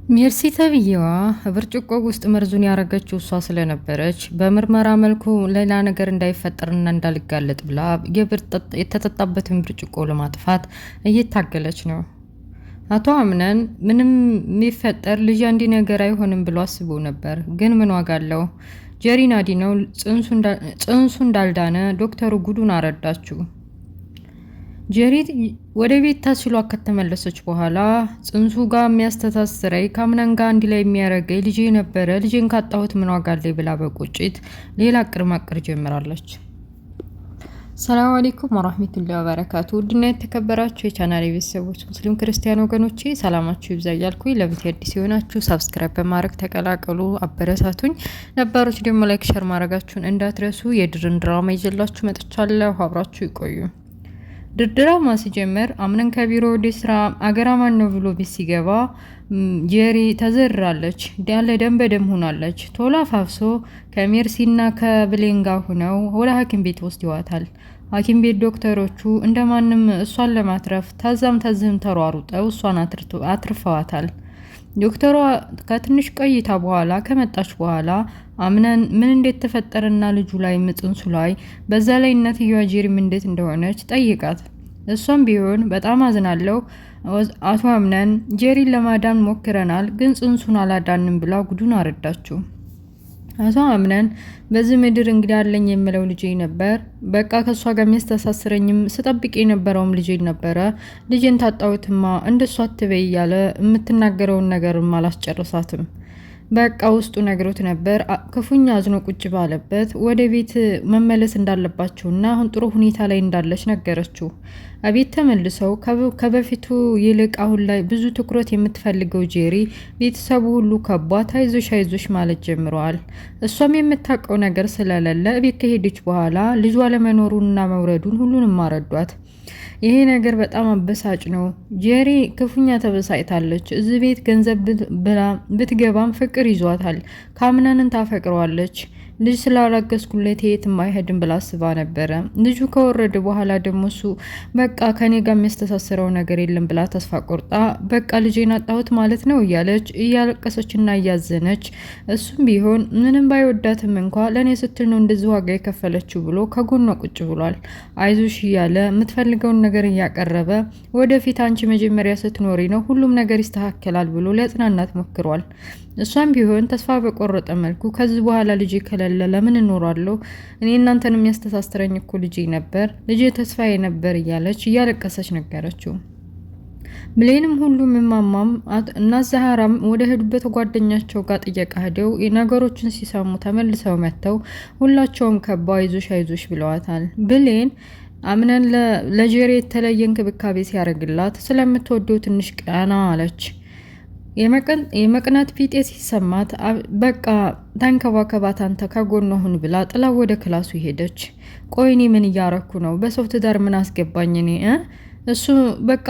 ሜርሲ ተብዬዋ ብርጭቆ ውስጥ መርዙን ያረገችው እሷ ስለነበረች በምርመራ መልኩ ሌላ ነገር እንዳይፈጠርና እንዳልጋለጥ ብላ የተጠጣበትን ብርጭቆ ለማጥፋት እየታገለች ነው። አቶ አምነን ምንም የሚፈጠር ልጅ አንዲ ነገር አይሆንም ብሎ አስቦ ነበር። ግን ምን ዋጋ አለው? ጀሪን አዲነው ጽንሱ እንዳልዳነ ዶክተሩ ጉዱን አረዳችው። ጀሪ ወደ ቤት ታስሏ ከተመለሰች በኋላ ጽንሱ ጋር የሚያስተሳስረኝ ከአምናን ጋር አንድ ላይ የሚያረገኝ ልጄ ነበረ፣ ልጄን ካጣሁት ምን ዋጋ አለኝ ብላ በቁጭት ሌላ ማቅር ጀምራለች። ሰላም አለይኩም ወራህመቱላሂ ወበረካቱ። ውድና የተከበራችሁ የቻናሌ ቤተሰቦች ሙስሊም ክርስቲያን ወገኖቼ ሰላማችሁ ይብዛ እያልኩኝ ለቤት አዲስ የሆናችሁ ሰብስክራይብ በማድረግ ተቀላቀሉ፣ አበረታቱኝ። ነባሮች ደግሞ ላይክ ሸር ማድረጋችሁን እንዳትረሱ። የድርን ድራማ ይዤላችሁ መጥቻለሁ፣ አብራችሁ ይቆዩ። ድራማ ሲጀምር አምነን ከቢሮ ወደ ስራ አገራማን ነው ብሎ ቤት ሲገባ ጄሪ ተዘራለች፣ ያለ ደም በደም ሆናለች። ቶሎ አፋፍሶ ከሜርሲና ከብሌን ጋር ሆነው ወደ ሐኪም ቤት ወስደዋታል። ሐኪም ቤት ዶክተሮቹ እንደማንም እሷን ለማትረፍ ታዛም ተዝህም ተሯሩጠው እሷን አትርፈዋታል። ዶክተሯ ከትንሽ ቆይታ በኋላ ከመጣች በኋላ አምነን ምን እንዴት ተፈጠረና ልጁ ላይ ጽንሱ ላይ በዛ ላይ እናትየዋ ጄሪም እንዴት እንደሆነች ጠይቃት። እሷም ቢሆን በጣም አዝናለሁ አቶ አምነን፣ ጄሪን ለማዳን ሞክረናል ግን ጽንሱን አላዳንም ብላ ጉዱን አረዳችው። አቶ አምነን በዚህ ምድር እንግዲህ አለኝ የምለው ልጄ ነበር፣ በቃ ከሷ ጋር የሚያስተሳስረኝም ስጠብቅ የነበረውም ልጄ ነበረ። ልጄን ታጣሁትማ እንደሷ አትበይ እያለ የምትናገረውን ነገርም አላስጨርሳትም። በቃ ውስጡ ነግሮት ነበር። ክፉኛ አዝኖ ቁጭ ባለበት ወደ ቤት መመለስ እንዳለባቸውና አሁን ጥሩ ሁኔታ ላይ እንዳለች ነገረችው። አቤት ተመልሰው ከበፊቱ ይልቅ አሁን ላይ ብዙ ትኩረት የምትፈልገው ጄሪ ቤተሰቡ ሁሉ ከቧት አይዞሽ አይዞሽ ማለት ጀምረዋል። እሷም የምታውቀው ነገር ስለሌለ ቤት ከሄደች በኋላ ልጇ ለመኖሩንና መውረዱን ሁሉንም አረዷት። ይሄ ነገር በጣም አበሳጭ ነው። ጄሪ ክፉኛ ተበሳጭታለች። እዚህ ቤት ገንዘብ ብላ ብትገባም ፍቅር ይዟታል። ካምናንን ታፈቅረዋለች። ልጅ ስላላገዝኩለት የትም አይሄድም ብላ አስባ ነበረ። ልጁ ከወረደ በኋላ ደግሞ እሱ በቃ ከኔ ጋር የሚያስተሳስረው ነገር የለም ብላ ተስፋ ቆርጣ በቃ ልጄን አጣሁት ማለት ነው እያለች እያለቀሰችና እያዘነች፣ እሱም ቢሆን ምንም ባይወዳትም እንኳ ለእኔ ስትል ነው እንደዚህ ዋጋ የከፈለችው ብሎ ከጎኗ ቁጭ ብሏል። አይዞሽ እያለ የምትፈልገውን ነገር እያቀረበ ወደፊት አንቺ መጀመሪያ ስትኖሪ ነው ሁሉም ነገር ይስተካከላል ብሎ ሊያጽናናት ሞክሯል። እሷም ቢሆን ተስፋ በቆረጠ መልኩ ከዚህ በኋላ ልጄ ከሌለ ለምን እኖራለሁ? እኔ እናንተን የሚያስተሳስረኝ እኮ ልጄ ነበር፣ ልጄ ተስፋዬ ነበር እያለች እያለቀሰች ነገረችው። ብሌንም ሁሉም እማማም እና ዛህራም ወደ ሄዱበት ጓደኛቸው ጋር ጥየቃ ሄደው ነገሮችን ሲሰሙ ተመልሰው መጥተው ሁላቸውም ከባ አይዞሽ አይዞሽ ብለዋታል። ብሌን አምነን ለጄሪ የተለየ እንክብካቤ ሲያደርግላት ስለምትወደው ትንሽ ቀና አለች። የመቅናት ፊጤ ሲሰማት በቃ ተንከባከባት አንተ ከጎኗ ሁን ብላ ጥላ ወደ ክላሱ ሄደች። ቆይኔ ምን እያረኩ ነው? በሰው ትዳር ምን አስገባኝ እኔ? እሱ በቃ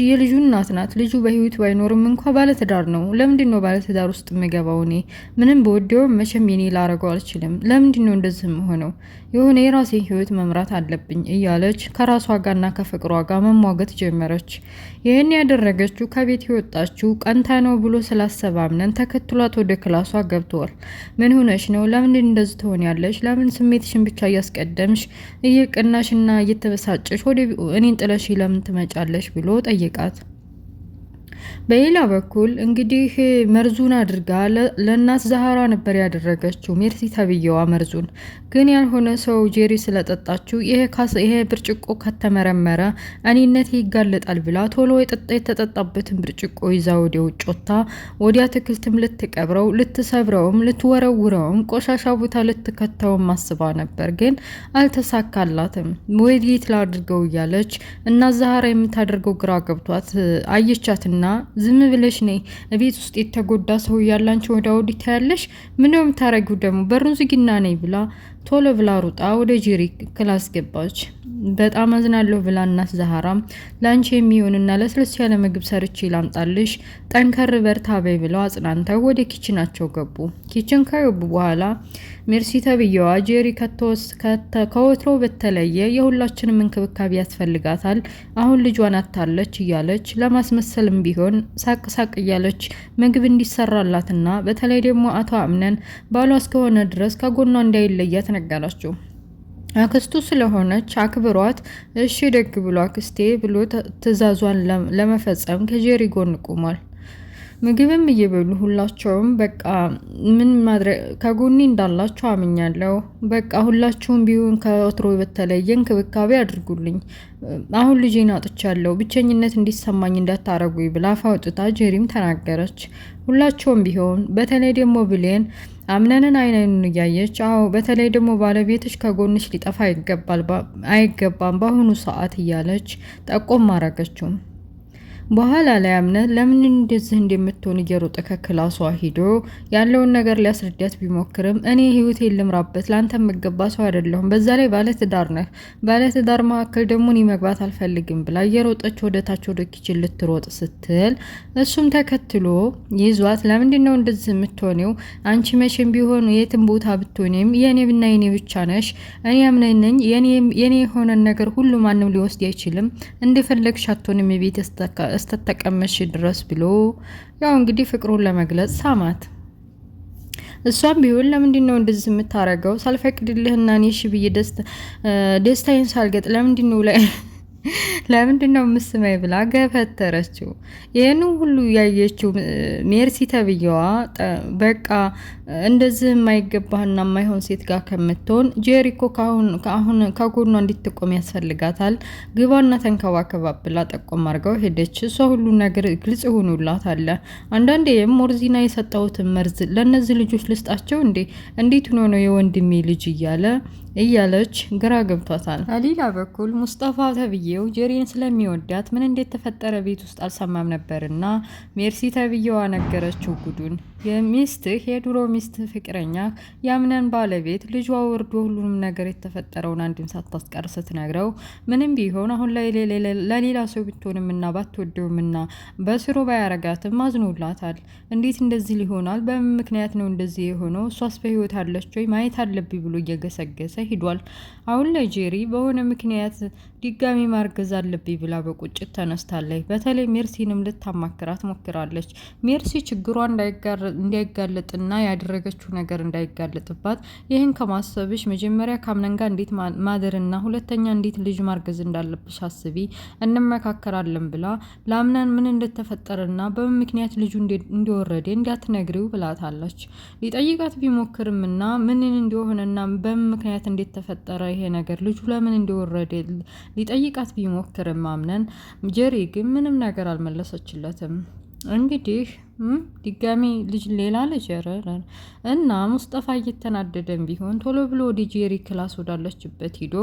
የልጁ እናት ናት። ልጁ በህይወት ባይኖርም እንኳ ባለትዳር ነው። ለምንድን ነው ባለትዳር ውስጥ የምገባው? እኔ ምንም በወደውም መቼም የኔ ላረገው አልችልም። ለምንድን ነው እንደዚህ ሆነው? የሆነ የራሴን ህይወት መምራት አለብኝ እያለች ከራሷ ጋርና ከፍቅሯ ጋር መሟገት ጀመረች። ይህን ያደረገችው ከቤት የወጣችው ቀንታ ነው ብሎ ስላሰበ አምነን ተከትሏት ወደ ክላሷ ገብተዋል። ምን ሆነሽ ነው? ለምን እንደዚህ ትሆኛለሽ? ለምን ስሜትሽን ብቻ እያስቀደምሽ እየቀናሽና እየተበሳጨሽ ወደ እኔን ጥለሽ ለምን ትመጫለሽ ብሎ ጠይቃት። በሌላ በኩል እንግዲህ መርዙን አድርጋ ለእናት ዛህራ ነበር ያደረገችው። ሜርሲ ተብዬዋ መርዙን ግን ያልሆነ ሰው ጄሪ ስለጠጣችው ይሄ ብርጭቆ ከተመረመረ እኔነት ይጋለጣል ብላ ቶሎ የተጠጣበትን ብርጭቆ ይዛ ወደ ውጭ ወጥታ ወዲያ አትክልትም ልትቀብረው ልትሰብረውም ልትወረውረውም ቆሻሻ ቦታ ልትከተውም አስባ ነበር። ግን አልተሳካላትም። ወዴት ላድርገው እያለች እና ዛህራ የምታደርገው ግራ ገብቷት አየቻትና ዝም ብለሽ ነይ፣ ቤት ውስጥ የተጎዳ ሰው ያላንቺ ወደ አውዲ ታያለሽ፣ ምንድነው የምታረጊው ደግሞ? በሩን ዝጊና ነይ ብላ ቶሎ ብላ ሩጣ ወደ ጄሪ ክላስ ገባች። በጣም አዝናለሁ ብላ እናት ዛህራም ላንቺ የሚሆንና ለስለስ ያለ ምግብ ሰርቼ ላምጣልሽ፣ ጠንከር በርታ በይ ብለው አጽናንተው ወደ ኪችናቸው ገቡ። ኪችን ከገቡ በኋላ ሜርሲ ተብዬዋ ጄሪ ከወትሮ በተለየ የሁላችንም እንክብካቤ ያስፈልጋታል፣ አሁን ልጇን አታለች እያለች ለማስመሰልም ቢሆን ቢሆን ሳቅ ሳቅ እያለች ምግብ እንዲሰራላትና በተለይ ደግሞ አቶ አምነን ባሏ እስከሆነ ድረስ ከጎኗ እንዳይለያት ነገራቸው። አክስቱ ስለሆነች አክብሯት እሺ ደግ ብሎ አክስቴ ብሎ ትዕዛዟን ለመፈጸም ከጄሪ ጎን ቆሟል። ምግብም እየበሉ ሁላቸውም በቃ ምን ማድረግ ከጎኔ እንዳላችሁ አምኛለሁ። በቃ ሁላችሁም ቢሆን ከወትሮ በተለየ እንክብካቤ አድርጉልኝ። አሁን ልጄን አጥቻለሁ፣ ብቸኝነት እንዲሰማኝ እንዳታረጉኝ ብላ አውጥታ ጄሪም ተናገረች። ሁላቸውም ቢሆን በተለይ ደግሞ ብሌን አምነንን አይኑን እያየች አዎ በተለይ ደግሞ ባለቤትሽ ከጎንሽ ሊጠፋ አይገባም በአሁኑ ሰዓት እያለች ጠቆም ማረገችው። በኋላ ላይ አምነት ለምን እንደዚህ እንደምትሆን እየሮጠ ከክላሷ ሂዶ ያለውን ነገር ሊያስረዳት ቢሞክርም እኔ ህይወቴን ልምራበት ላንተ የምገባ ሰው አይደለሁም፣ በዛ ላይ ባለትዳር ነህ፣ ባለትዳር መካከል ደግሞ እኔ መግባት አልፈልግም ብላ እየሮጠች ወደ ታች ወደ ኪችን ልትሮጥ ስትል እሱም ተከትሎ ይዟት ለምንድን ነው እንደዚህ የምትሆነው? አንቺ መቼም ቢሆን የትም ቦታ ብትሆንም የኔ ብና የኔ ብቻ ነሽ። እኔ አምነኝ ነኝ የኔ የሆነ ነገር ሁሉ ማንም ሊወስድ አይችልም። እንደፈለግሽ አትሆንም የቤት እስተተቀመሽ ድረስ ብሎ ያው እንግዲህ ፍቅሩን ለመግለጽ ሳማት። እሷም ቢሆን ለምንድን ነው እንደዚህ የምታረገው? ሳልፈቅድልህና እኔ እሺ ብዬ ደስታዬን ሳልገጥ ለምንድን ነው ምስማይ ብላ ገፈተረችው። ይህን ሁሉ ያየችው ሜርሲ ተብዬዋ በቃ እንደዚህ የማይገባህና የማይሆን ሴት ጋር ከምትሆን ጄሪኮ ከአሁን ከጎኗ እንድትቆም ያስፈልጋታል፣ ግባና ተንከባከባ ብላ ጠቆም አድርገው ሄደች። እሷ ሁሉ ነገር ግልጽ ሆኖላት አለ። አንዳንዴ ሞርዚና የሰጠሁትን መርዝ ለእነዚህ ልጆች ልስጣቸው እንዴት ሆኖ ነው የወንድሜ ልጅ እያለች ግራ ገብቷታል። በሌላ በኩል ሙስጠፋ ተብዬው ጄሪን ስለሚወዳት ምን እንዴት ተፈጠረ ቤት ውስጥ አልሰማም ነበርና ሜርሲ ተብዬዋ ነገረችው ጉዱን። የሚስትህ የድሮ ሚስት ፍቅረኛ ያምነን ባለቤት ልጇ ወርዶ ሁሉንም ነገር የተፈጠረውን አንድም ሳታስቀር ስትነግረው ምንም ቢሆን አሁን ላይ ለሌላ ሰው ብትሆንምና ባትወደውምና በስሩ ባያረጋትም አዝኖላታል። እንዴት እንደዚህ ሊሆናል? በምን ምክንያት ነው እንደዚህ የሆነው? እሷስ በህይወት አለች ወይ? ማየት አለብኝ ብሎ እየገሰገሰ ሂዷል። አሁን ላይ ጄሪ በሆነ ምክንያት ድጋሚ ማርገዝ አለብኝ ብላ በቁጭት ተነስታለች። በተለይ ሜርሲንም ልታማክራት ሞክራለች። ሜርሲ ችግሯ እንዳይጋለጥና ያደረገችው ነገር እንዳይጋለጥባት ይህን ከማሰብሽ መጀመሪያ ካምነን ጋር እንዴት ማደርና ሁለተኛ እንዴት ልጅ ማርገዝ እንዳለብሽ አስቢ፣ እንመካከራለን ብላ ለአምነን ምን እንደተፈጠረና በምን ምክንያት ልጁ እንደወረደ እንዳትነግሪው ብላታለች። ሊጠይቃት ቢሞክርምና ምን እንደሆነና በምን ምክንያት እንደተፈጠረ ይሄ ነገር ልጁ ለምን እንደወረደ ሊጠይቃት ቢሞክርም አምነን ጄሪ ግን ምንም ነገር አልመለሰችለትም። እንግዲህ ድጋሚ ልጅ ሌላ ልጅ እና ሙስጠፋ እየተናደደም ቢሆን ቶሎ ብሎ ወደ ጄሪ ክላስ ወዳለችበት ሂዶ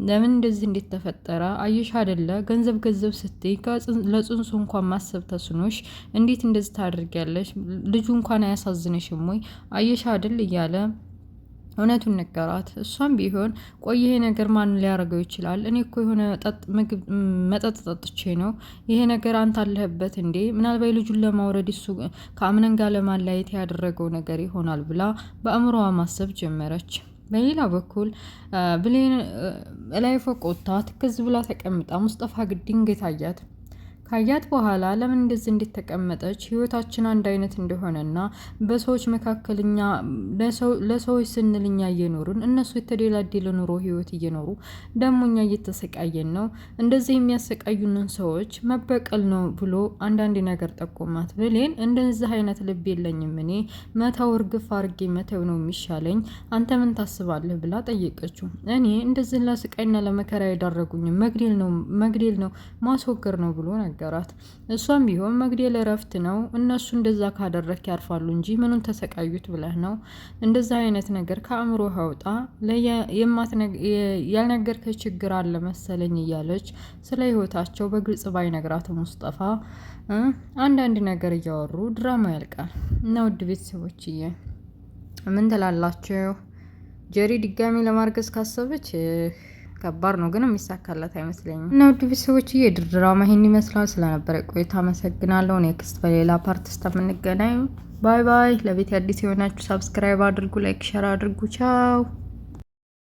ለምን እንደዚህ እንዴት ተፈጠረ አየሽ አይደለ ገንዘብ ስትይ ለጽንሱ እንኳን ማሰብ ተስኖሽ እንዴት እንደዚህ ታደርጊያለሽ? ልጁ እንኳን አያሳዝንሽም ወይ? አየሽ አይደል እያለ እውነቱን ነገራት። እሷም ቢሆን ቆይ ይሄ ነገር ማን ሊያደርገው ይችላል? እኔ እኮ የሆነ መጠጥ ጠጥቼ ነው። ይሄ ነገር አንተ አለህበት እንዴ? ምናልባት ልጁን ለማውረድ እሱ ከአምነን ጋር ለማላየት ያደረገው ነገር ይሆናል ብላ በአእምሮዋ ማሰብ ጀመረች። በሌላ በኩል ብሌን ላይ ፎቅ ወጥታ ትክዝ ብላ ተቀምጣ ሙስጠፋ ድንገት አያት። ካያት በኋላ ለምን እንደዚህ እንድትተቀመጠች ህይወታችን አንድ አይነት እንደሆነና በሰዎች መካከልኛ ለሰዎች ስንልኛ እየኖርን እነሱ የተደላደለ ኑሮ ህይወት እየኖሩ ደሞኛ እየተሰቃየን ነው። እንደዚህ የሚያሰቃዩንን ሰዎች መበቀል ነው ብሎ አንዳንድ ነገር ጠቆማት። ብሌን እንደዚህ አይነት ልብ የለኝም እኔ መተው እርግፍ አርጌ መተው ነው የሚሻለኝ፣ አንተ ምን ታስባለህ ብላ ጠየቀችው። እኔ እንደዚህ ለስቃይና ለመከራ የዳረጉኝ መግደል ነው ማስወገር ነው ብሎ ነገራት። እሷም ቢሆን መግደል እረፍት ነው፣ እነሱ እንደዛ ካደረክ ያርፋሉ እንጂ ምኑን ተሰቃዩት ብለህ ነው? እንደዛ አይነት ነገር ከአእምሮ አውጣ፣ ያልነገርከ ችግር አለ መሰለኝ እያለች ስለ ህይወታቸው በግልጽ ባይነግራት ሙስጠፋ አንዳንድ ነገር እያወሩ ድራማ ያልቃል። እና ውድ ቤተሰቦችዬ ምን ትላላችሁ? ጄሪ ድጋሚ ለማርገዝ ካሰበች ከባድ ነው፣ ግን የሚሳካላት አይመስለኝም። እና ውድ ቤተሰቦች የድራማ ይሄን ይመስላል። ስለነበረ ቆይታ አመሰግናለሁ። ኔክስት በሌላ ፓርት እስከምንገናኝ ባይ ባይ። ለቤት አዲስ የሆናችሁ ሰብስክራይብ አድርጉ፣ ላይክ ሼር አድርጉ። ቻው